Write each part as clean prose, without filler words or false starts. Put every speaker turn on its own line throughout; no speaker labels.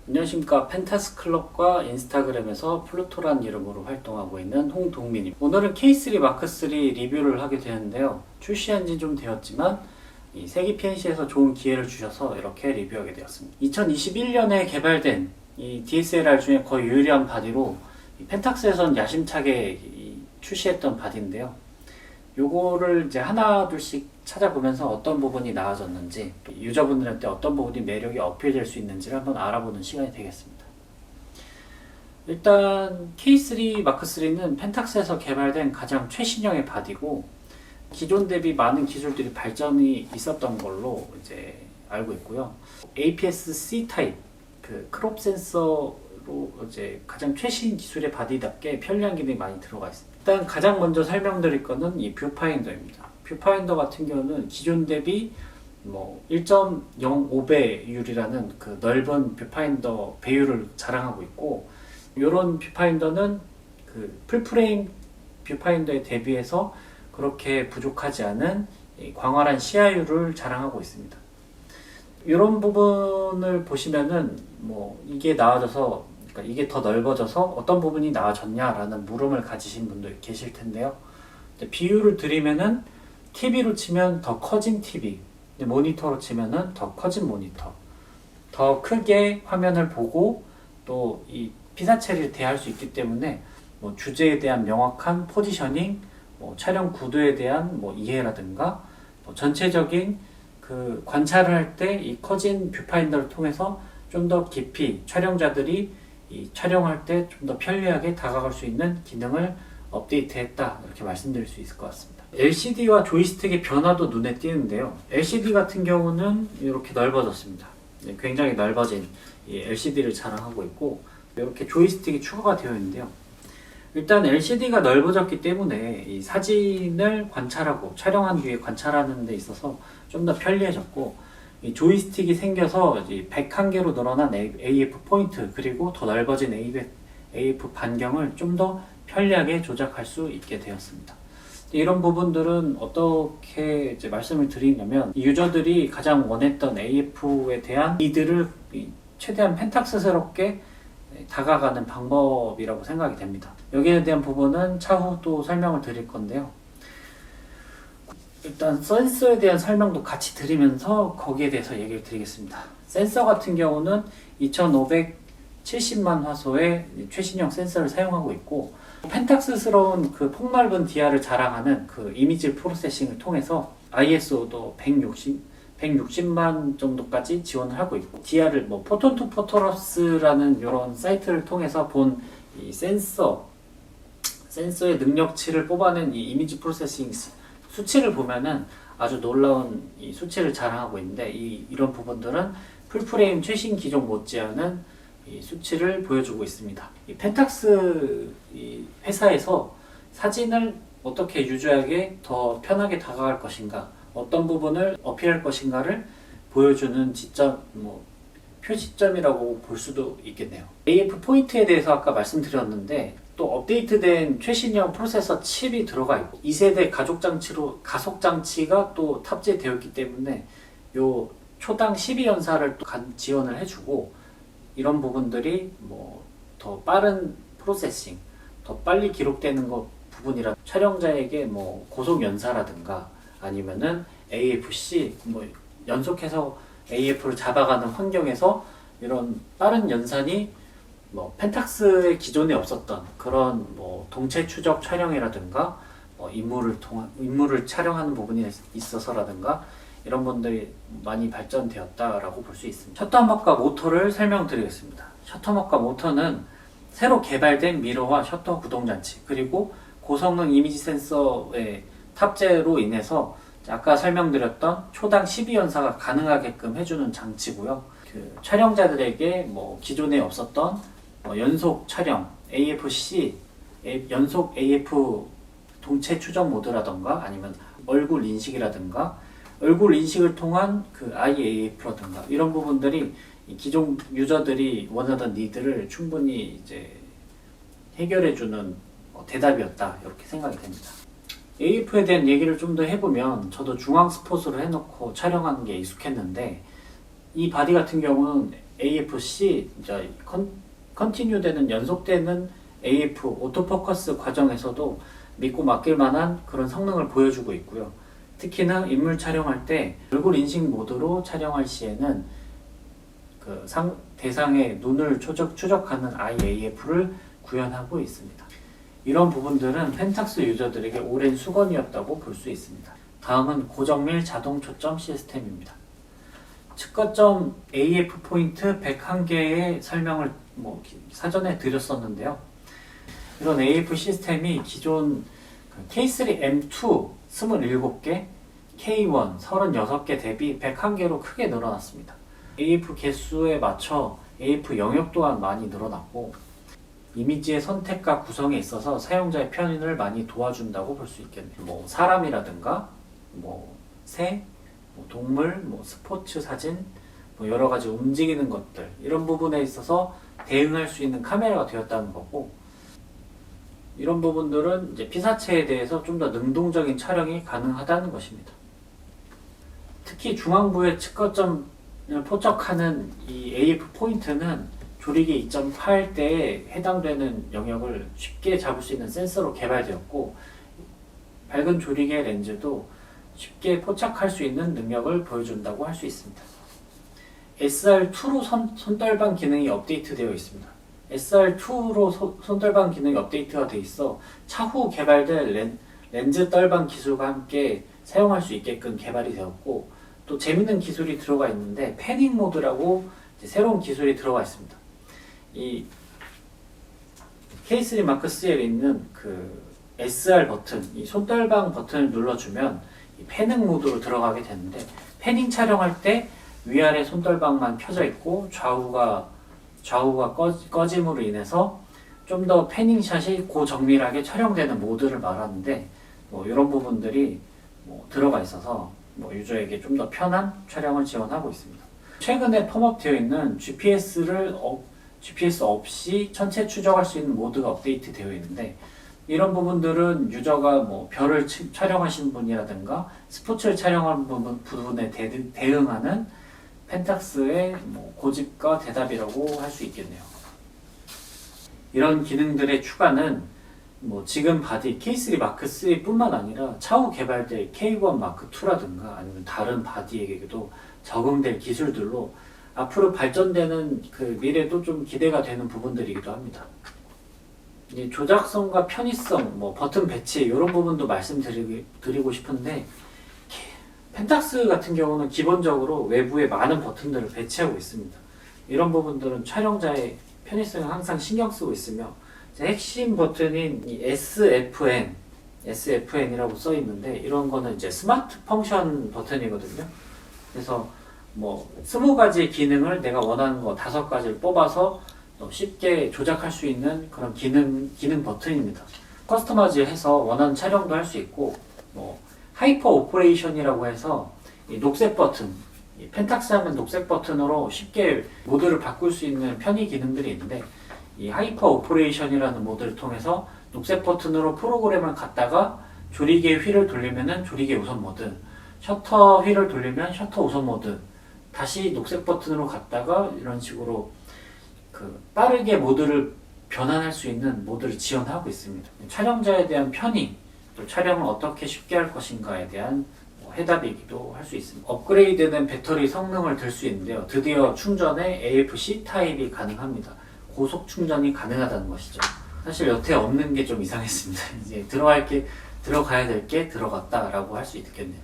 안녕하십니까. 펜타스 클럽과 인스타그램에서 플루토란 이름으로 활동하고 있는 홍동민입니다. 오늘은 K3 마크3 리뷰를 하게 되는데요. 출시한 지 좀 되었지만 이 세기 PNC에서 좋은 기회를 주셔서 이렇게 리뷰하게 되었습니다. 2021년에 개발된 이 DSLR 중에 거의 유일한 바디로 펜탁스에선 야심차게 출시했던 바디인데요. 요거를 이제 하나 둘씩 찾아보면서 어떤 부분이 나아졌는지, 유저분들한테 어떤 부분이 매력이 어필될 수 있는지를 한번 알아보는 시간이 되겠습니다. 일단 K3 마크3는 펜탁스에서 개발된 가장 최신형의 바디고, 기존 대비 많은 기술들이 발전이 있었던 걸로 이제 알고 있고요. APS-C 타입 그 크롭 센서로 이제 가장 최신 기술의 바디답게 편리한 기능이 많이 들어가 있습니다. 일단 가장 먼저 설명드릴 거는 이 뷰파인더입니다. 뷰파인더 같은 경우는 기존 대비 1.05배율이라는 그 넓은 뷰파인더 배율을 자랑하고 있고, 이런 뷰파인더는 그 풀프레임 뷰파인더에 대비해서 그렇게 부족하지 않은 광활한 시야율을 자랑하고 있습니다. 이런 부분을 보시면은 이게 나아져서, 그러니까 이게 더 넓어져서 어떤 부분이 나아졌냐라는 물음을 가지신 분들 계실 텐데요. 비유를 드리면은 TV로 치면 더 커진 TV, 모니터로 치면은 더 커진 모니터, 더 크게 화면을 보고 또 이 피사체를 대할 수 있기 때문에 주제에 대한 명확한 포지셔닝, 촬영 구도에 대한 이해라든가 전체적인 그 관찰을 할 때 이 커진 뷰파인더를 통해서 좀 더 깊이 촬영자들이 이 촬영할 때 좀 더 편리하게 다가갈 수 있는 기능을 업데이트했다, 이렇게 말씀드릴 수 있을 것 같습니다. LCD와 조이스틱의 변화도 눈에 띄는데요. LCD 같은 경우는 이렇게 넓어졌습니다. 굉장히 넓어진 이 LCD를 자랑하고 있고, 이렇게 조이스틱이 추가가 되어 있는데요. 일단 LCD가 넓어졌기 때문에 이 사진을 관찰하고 촬영한 뒤에 관찰하는 데 있어서 좀 더 편리해졌고, 이 조이스틱이 생겨서 이제 101개로 늘어난 AF 포인트, 그리고 더 넓어진 AF 반경을 좀 더 편리하게 조작할 수 있게 되었습니다. 이런 부분들은 어떻게 이제 말씀을 드리냐면, 유저들이 가장 원했던 AF에 대한 니드를 최대한 펜탁스스럽게 다가가는 방법이라고 생각이 됩니다. 여기에 대한 부분은 차후 또 설명을 드릴 건데요. 일단 센서에 대한 설명도 같이 드리면서 거기에 대해서 얘기를 드리겠습니다. 센서 같은 경우는 2570만 화소의 최신형 센서를 사용하고 있고, 펜탁스스러운 그 폭넓은 디아를 자랑하는 그 이미지 프로세싱을 통해서 ISO도 160만 정도까지 지원을 하고 있고, 디아를 포톤 투 포토러스라는 이런 사이트를 통해서 본 이 센서의 능력치를 뽑아낸 이 이미지 프로세싱 수치를 보면은 아주 놀라운 이 수치를 자랑하고 있는데, 이런 부분들은 풀프레임 최신 기종 못지않은 이 수치를 보여주고 있습니다. 이 펜탁스 이 회사에서 사진을 어떻게 유저에게 더 편하게 다가갈 것인가, 어떤 부분을 어필할 것인가를 보여주는 지점, 표시점이라고 볼 수도 있겠네요. AF 포인트에 대해서 아까 말씀드렸는데, 또 업데이트된 최신형 프로세서 칩이 들어가 있고, 2세대 가속 장치가 또 탑재되어 있기 때문에 요 초당 12연사를 또 지원을 해주고, 이런 부분들이 더 빠른 프로세싱, 더 빨리 기록되는 부분이라 촬영자에게 고속 연사라든가 아니면은 AFC 연속해서 AF를 잡아가는 환경에서 이런 빠른 연산이 펜탁스의 기존에 없었던 그런 동체 추적 촬영이라든가 인물을 촬영하는 부분이 있어서라든가 이런 분들이 많이 발전되었다라고 볼 수 있습니다. 셔터막과 모터를 설명드리겠습니다. 셔터막과 모터는 새로 개발된 미러와 셔터 구동장치, 그리고 고성능 이미지 센서의 탑재로 인해서 아까 설명드렸던 초당 12연사가 가능하게끔 해주는 장치고요. 그 촬영자들에게 기존에 없었던 연속 촬영, AFC, 연속 AF 동체 추적 모드라던가 아니면 얼굴 인식이라든가 얼굴 인식을 통한 그 IAF라든가 이런 부분들이 기존 유저들이 원하던 니드를 충분히 이제 해결해주는 대답이었다, 이렇게 생각이 됩니다. AF에 대한 얘기를 좀 더 해보면, 저도 중앙 스폿으로 해놓고 촬영하는 게 익숙했는데, 이 바디 같은 경우는 AFC 이제 컨티뉴 되는 연속되는 AF 오토포커스 과정에서도 믿고 맡길 만한 그런 성능을 보여주고 있고요. 특히나 인물 촬영할 때 얼굴 인식 모드로 촬영할 시에는 그 대상의 눈을 추적하는 IAF를 구현하고 있습니다. 이런 부분들은 펜탁스 유저들에게 오랜 수건이었다고 볼 수 있습니다. 다음은 고정밀 자동 초점 시스템입니다. 측거점 AF 포인트 101개의 설명을 사전에 드렸었는데요. 이런 AF 시스템이 기존 K3M2 27개, K1 36개 대비 101개로 크게 늘어났습니다. AF 개수에 맞춰 AF 영역 또한 많이 늘어났고 이미지의 선택과 구성에 있어서 사용자의 편의를 많이 도와준다고 볼 수 있겠네요. 사람이라든가 새, 동물, 스포츠 사진, 여러 가지 움직이는 것들 이런 부분에 있어서 대응할 수 있는 카메라가 되었다는 거고, 이런 부분들은 이제 피사체에 대해서 좀 더 능동적인 촬영이 가능하다는 것입니다. 특히 중앙부의 측거점을 포착하는 이 AF 포인트는 조리개 2.8대에 해당되는 영역을 쉽게 잡을 수 있는 센서로 개발되었고, 밝은 조리개 렌즈도 쉽게 포착할 수 있는 능력을 보여준다고 할 수 있습니다. SR2로 손떨방 기능이 업데이트되어 있습니다. SR2로 손떨방 기능이 업데이트가 되어 있어 차후 개발될 렌즈 떨방 기술과 함께 사용할 수 있게끔 개발이 되었고, 또 재밌는 기술이 들어가 있는데 패닝 모드라고 새로운 기술이 들어가 있습니다. 이 K3 마크 3에 있는 그 SR 버튼, 이 손떨방 버튼을 눌러주면 이 패닝 모드로 들어가게 되는데, 패닝 촬영할 때 위아래 손떨방만 펴져 있고 좌우가 꺼짐으로 인해서 좀 더 패닝샷이 고정밀하게 촬영되는 모드를 말하는데, 이런 부분들이 들어가 있어서 유저에게 좀 더 편한 촬영을 지원하고 있습니다. 최근에 펌업되어 있는 GPS 없이 전체 추적할 수 있는 모드가 업데이트 되어 있는데, 이런 부분들은 유저가 별을 촬영하시는 분이라든가 스포츠를 촬영하는 부분에 대응하는 펜탁스의 고집과 대답이라고 할 수 있겠네요. 이런 기능들의 추가는 지금 바디 K3 마크 3 뿐만 아니라 차후 개발될 K1 마크 2라든가 아니면 다른 바디에게도 적용될 기술들로 앞으로 발전되는 그 미래도 좀 기대가 되는 부분들이기도 합니다. 이 조작성과 편의성, 버튼 배치 이런 부분도 말씀드리고 싶은데, 펜탁스 같은 경우는 기본적으로 외부에 많은 버튼들을 배치하고 있습니다. 이런 부분들은 촬영자의 편의성에 항상 신경 쓰고 있으며, 핵심 버튼인 이 SFN이라고 써 있는데, 이런 거는 이제 스마트 펑션 버튼이거든요. 그래서 20가지 기능을 내가 원하는 거 5가지를 뽑아서 쉽게 조작할 수 있는 그런 기능 버튼입니다. 커스터마이즈해서 원하는 촬영도 할 수 있고, 하이퍼 오퍼레이션이라고 해서 이 녹색 버튼, 펜탁스 하면 녹색 버튼으로 쉽게 모드를 바꿀 수 있는 편의 기능들이 있는데, 이 하이퍼 오퍼레이션이라는 모드를 통해서 녹색 버튼으로 프로그램을 갖다가 조리개 휠을 돌리면은 조리개 우선 모드, 셔터 휠을 돌리면 셔터 우선 모드, 다시 녹색 버튼으로 갔다가 이런 식으로 빠르게 모드를 변환할 수 있는 모드를 지원하고 있습니다. 촬영자에 대한 편의, 또 촬영을 어떻게 쉽게 할 것인가에 대한 해답이기도 할 수 있습니다. 업그레이드된 배터리 성능을 들 수 있는데요. 드디어 충전에 AFC 타입이 가능합니다. 고속 충전이 가능하다는 것이죠. 사실 여태 없는 게 좀 이상했습니다. 이제 들어가야 될 게 들어갔다라고 할 수 있겠네요.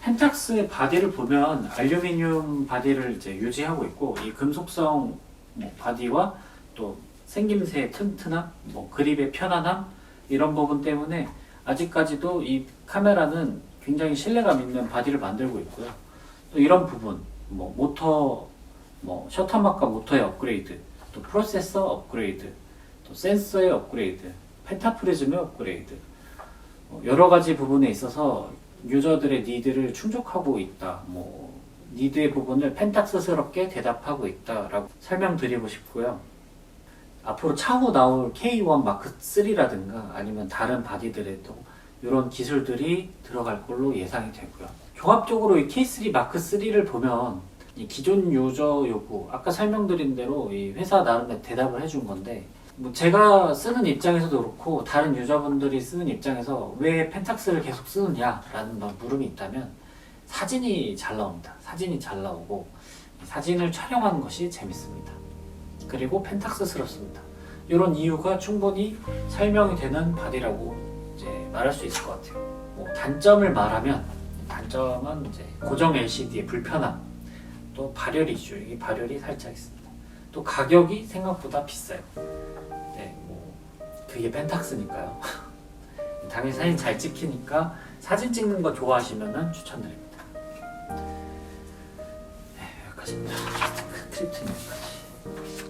펜탁스의 바디를 보면 알루미늄 바디를 이제 유지하고 있고, 이 금속성 바디와 또 생김새의 튼튼함, 그립의 편안함, 이런 부분 때문에 아직까지도 이 카메라는 굉장히 신뢰감 있는 바디를 만들고 있고요. 또 이런 부분, 모터, 셔터막과 모터의 업그레이드, 또 프로세서 업그레이드, 또 센서의 업그레이드, 펜타프리즘의 업그레이드, 여러 가지 부분에 있어서 유저들의 니드를 충족하고 있다. 니드의 부분을 펜탁스스럽게 대답하고 있다라고 설명드리고 싶고요. 앞으로 차후 나올 K1 마크 3라든가 아니면 다른 바디들에도 이런 기술들이 들어갈 걸로 예상이 되고요. 종합적으로 이 K3 마크 3를 보면 이 기존 유저 요구, 아까 설명드린 대로 이 회사 나름의 대답을 해준 건데, 뭐 제가 쓰는 입장에서도 그렇고 다른 유저분들이 쓰는 입장에서 왜 펜탁스를 계속 쓰느냐라는 물음이 있다면, 사진이 잘 나옵니다. 사진이 잘 나오고 사진을 촬영하는 것이 재밌습니다. 그리고 펜탁스스럽습니다. 이런 이유가 충분히 설명이 되는 바디라고 이제 말할 수 있을 것 같아요. 뭐 단점을 말하면, 단점은 이제 고정 LCD의 불편함, 또 발열 이슈, 이게 발열이 살짝 있습니다. 또 가격이 생각보다 비싸요. 네, 뭐 그게 펜탁스니까요. 당연히 사진 잘 찍히니까 사진 찍는 거 좋아하시면 추천드립니다. 네, 여기까지입니다. 크립트는 여기까지.